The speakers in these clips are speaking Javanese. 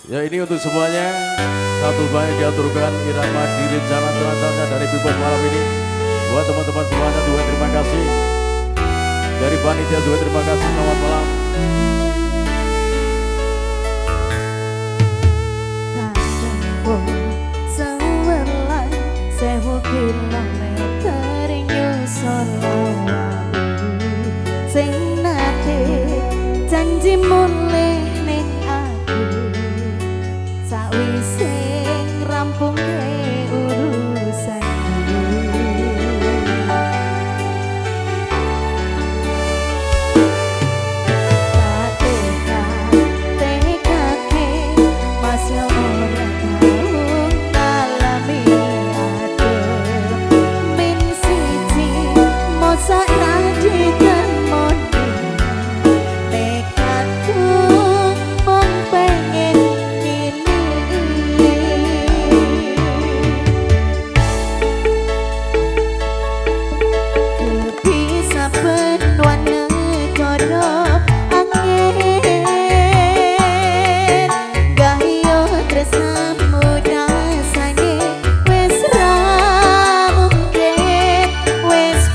Ya ini untuk semuanya. Satu banyak diaturkan irama diri jalan terancamnya dari Bebas malam ini. Buat teman-teman semuanya juga terima kasih. Dari panitia juga terima kasih. Selamat malam. Sewu kilometer nyusul lawamu sing nate janji mulih ning aku sawise rampung urusanku tekake masih ora tau ngalami sajikan moni nekatku mong pengen ini kebisa penuan negara angin gayo tresnamu rasane wis ra mungkin wis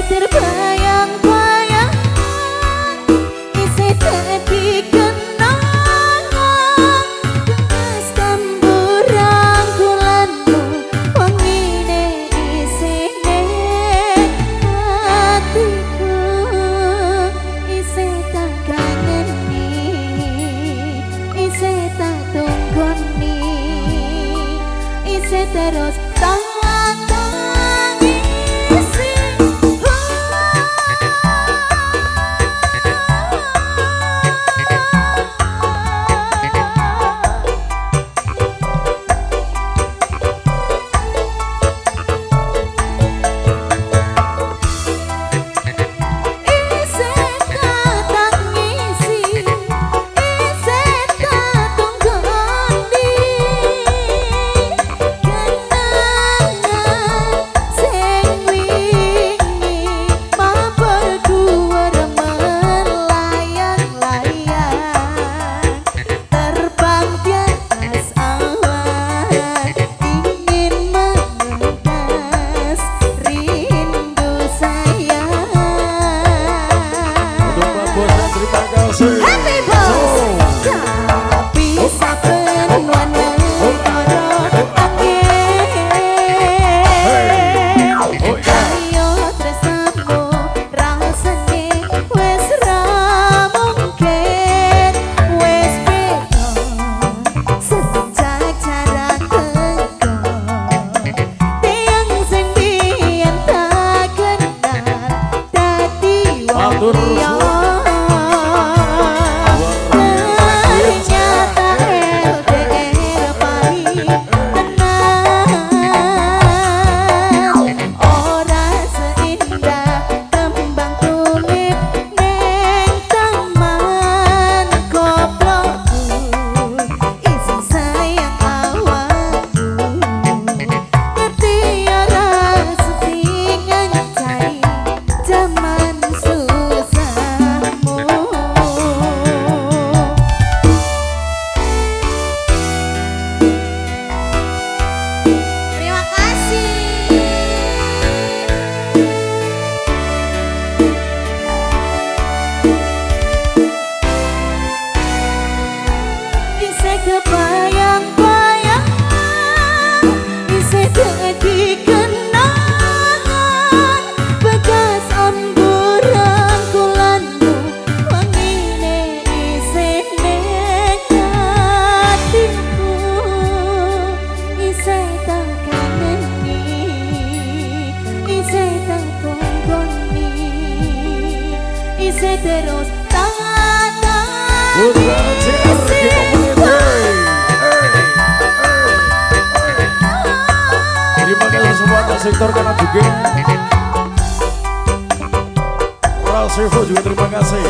terbayang-bayang isi dadi kenangan gemas tamburan kulanmu wangine isine hatiku isi tak kangen-ni isi tak tunggoni isi terus Happy birthday, tapi saben negara angin ayo tresnamu rasane wis ra mungkin wis beda sejak jarak teko tiang sing biyen tak kenal dadi wong liya. Zaman susah terus tangan-tangan Putra CRG Community. Terima kasih semuanya sektor kanan juga. Ralsevo juga terima kasih.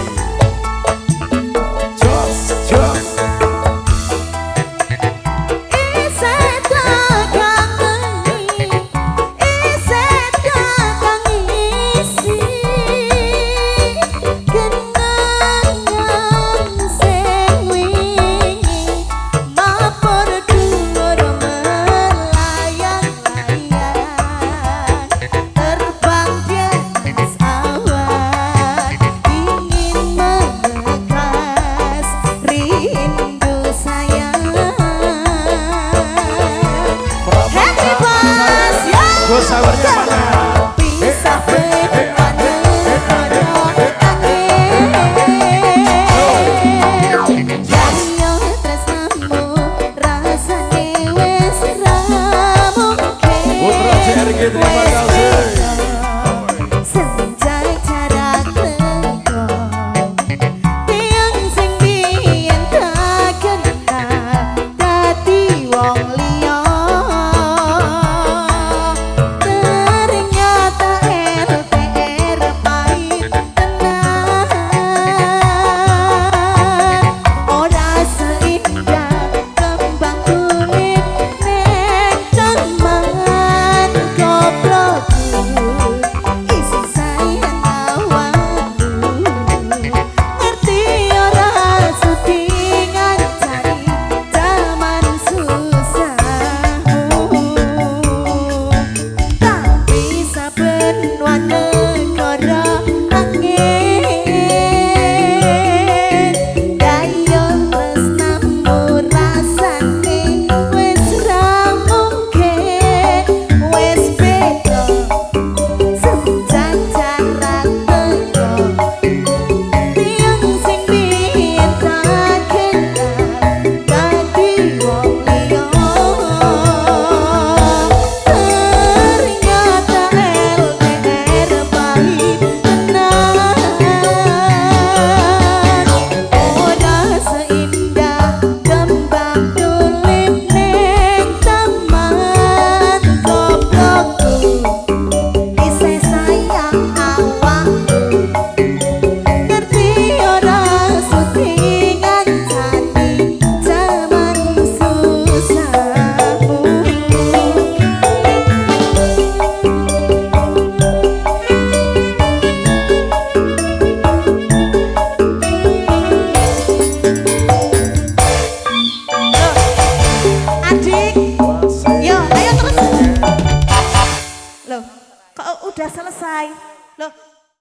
Jos, jos. Sawarnya mana? Bisa Putra CRG terima kasih. senjai jarak lengkong tiang sing biyen tak kenal dadi wong liya ternyata LDR pahit tenan ora seindah kembang kulit nek teman goblokku isi sayang awakku ngerti ora sutingan cari zaman susah tapi saben wana